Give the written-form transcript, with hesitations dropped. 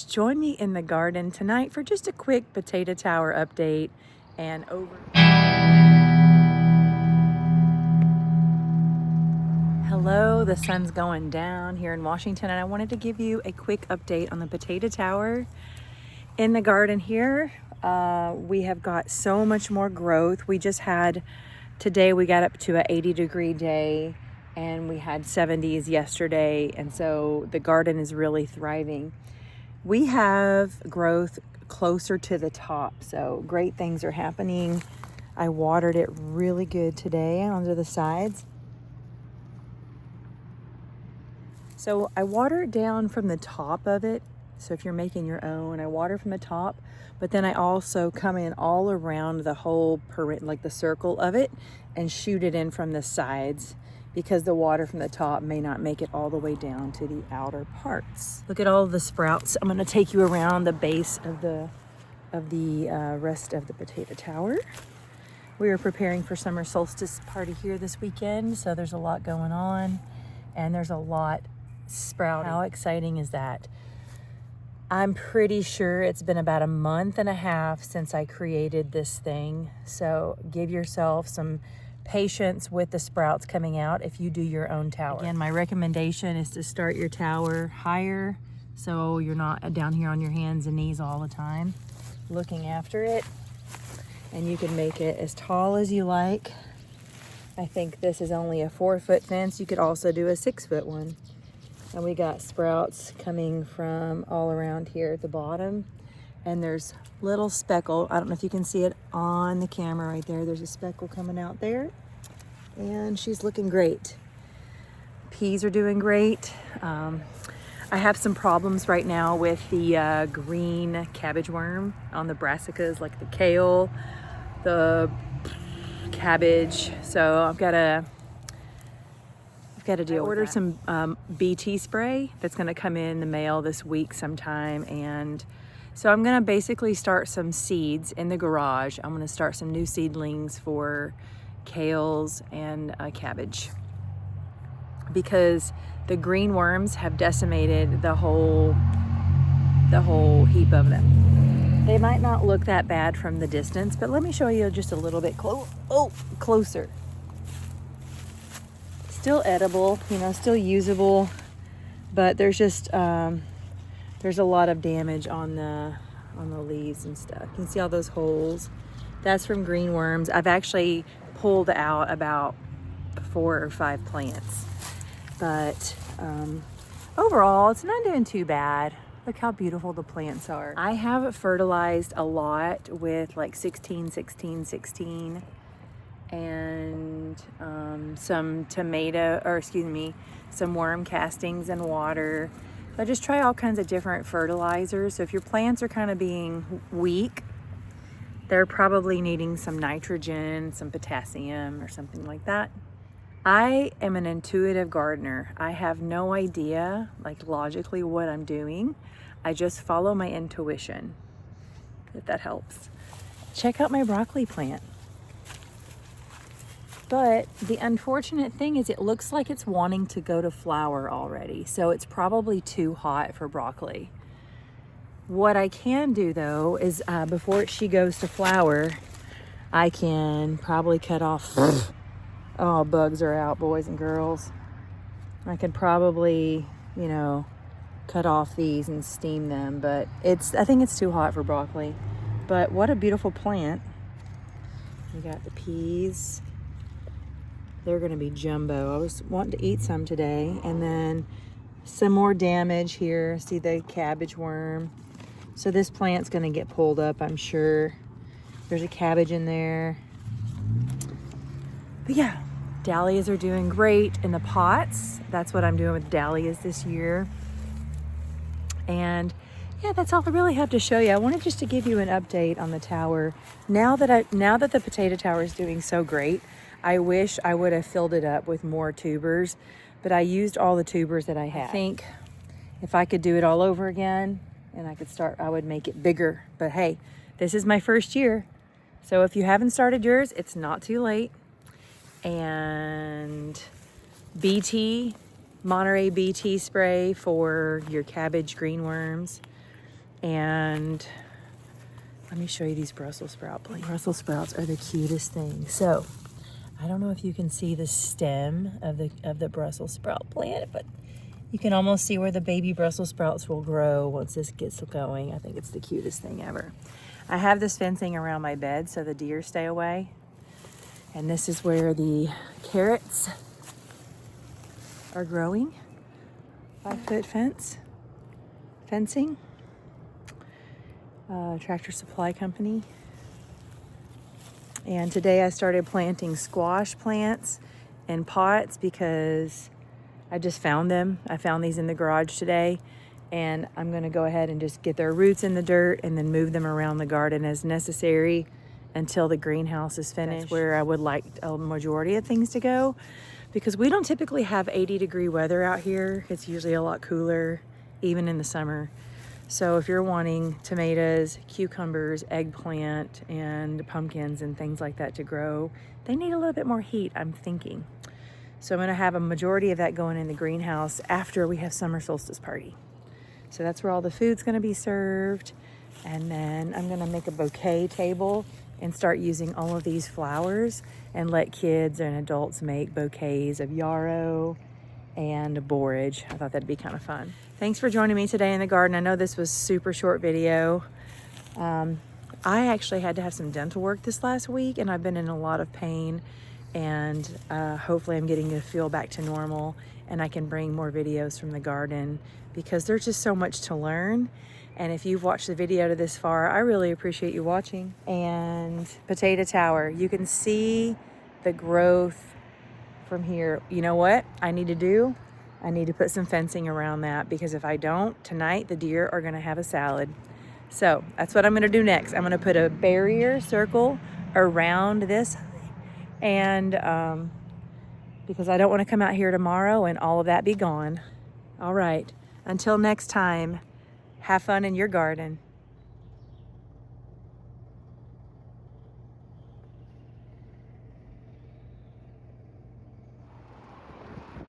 Join me in the garden tonight for just a quick potato tower update and over. Hello, the sun's going down here in Washington, and I wanted to give you a quick update on the potato tower. In the garden here, we have got so much more growth. Today we got up to an 80-degree day, and we had 70s yesterday, and so the garden is really thriving. We have growth closer to the top, so great things are happening. I watered it really good today onto the sides. So I water it down from the top of it. So if you're making your own, I water from the top, but then I also come in all around the whole like the circle of it, and shoot it in from the sides, because the water from the top may not make it all the way down to the outer parts. Look at all of the sprouts. I'm gonna take you around the base of the rest of the potato tower. We are preparing for summer solstice party here this weekend, so there's a lot going on, and there's a lot sprouting. How exciting is that? I'm pretty sure it's been about a month and a half since I created this thing, so give yourself some patience with the sprouts coming out if you do your own tower. Again, my recommendation is to start your tower higher so you're not down here on your hands and knees all the time looking after it, and you can make it as tall as you like. I think this is only a 4-foot fence. You could also do a 6-foot one. And we got sprouts coming from all around here at the bottom, and there's little speckle. I don't know if you can see it on the camera right there. There's a speckle coming out there, and she's looking great. Peas are doing great. I have some problems right now with the green cabbage worm on the brassicas, like the kale, the cabbage. So I've got to deal with that. I ordered some BT spray that's going to come in the mail this week sometime, and so I'm going to basically start some seeds in the garage. I'm going to start some new seedlings for kales and cabbage, because the green worms have decimated the whole heap of them. They might not look that bad from the distance, but let me show you just a little bit closer. Still edible, still usable, but there's just there's a lot of damage on the leaves and stuff. You can see all those holes. That's from green worms. I've actually pulled out about 4 or 5 plants, but overall it's not doing too bad. Look how beautiful the plants are. I have fertilized a lot with like 16-16-16 and some some worm castings and water. I just try all kinds of different fertilizers. So if your plants are kind of being weak, they're probably needing some nitrogen, some potassium, or something like that. I am an intuitive gardener. I have no idea, like, logically what I'm doing. I just follow my intuition, if that helps. Check out my broccoli plant. But the unfortunate thing is it looks like it's wanting to go to flower already. So it's probably too hot for broccoli. What I can do though is before she goes to flower, I can probably cut off, oh, bugs are out, boys and girls. I could probably, cut off these and steam them, but I think it's too hot for broccoli. But what a beautiful plant. We got the peas. They're gonna be jumbo. I was wanting to eat some today. And then some more damage here. See the cabbage worm. So this plant's gonna get pulled up, I'm sure. There's a cabbage in there. But yeah, dahlias are doing great in the pots. That's what I'm doing with dahlias this year. And yeah, that's all I really have to show you. I wanted just to give you an update on the tower. Now that the potato tower is doing so great, I wish I would have filled it up with more tubers, but I used all the tubers that I had. I think if I could do it all over again and I would make it bigger. But hey, this is my first year. So if you haven't started yours, it's not too late. And Monterey BT spray for your cabbage green worms. And let me show you these Brussels sprout plants. Brussels sprouts are the cutest thing. So I don't know if you can see the stem of the Brussels sprout plant, but you can almost see where the baby Brussels sprouts will grow once this gets going. I think it's the cutest thing ever. I have this fencing around my bed so the deer stay away. And this is where the carrots are growing. 5-foot fencing. Tractor Supply Company. And today I started planting squash plants in pots because I just found them. I found these in the garage today, and I'm gonna go ahead and just get their roots in the dirt and then move them around the garden as necessary until the greenhouse is finished. That's where I would like a majority of things to go, because we don't typically have 80-degree weather out here. It's usually a lot cooler, even in the summer. So if you're wanting tomatoes, cucumbers, eggplant, and pumpkins and things like that to grow, they need a little bit more heat, I'm thinking. So I'm gonna have a majority of that going in the greenhouse after we have summer solstice party. So that's where all the food's gonna be served. And then I'm gonna make a bouquet table and start using all of these flowers and let kids and adults make bouquets of yarrow and borage. I thought that'd be kind of fun. Thanks for joining me today in the garden. I know this was a super short video. I actually had to have some dental work this last week, and I've been in a lot of pain, and hopefully I'm getting to feel back to normal and I can bring more videos from the garden, because there's just so much to learn. And if you've watched the video to this far, I really appreciate you watching. And potato tower, you can see the growth from here. You know what I need to do? I need to put some fencing around that, because if I don't, tonight the deer are gonna have a salad. So that's what I'm gonna do next. I'm gonna put a barrier circle around this, and because I don't wanna come out here tomorrow and all of that be gone. All right, until next time, have fun in your garden.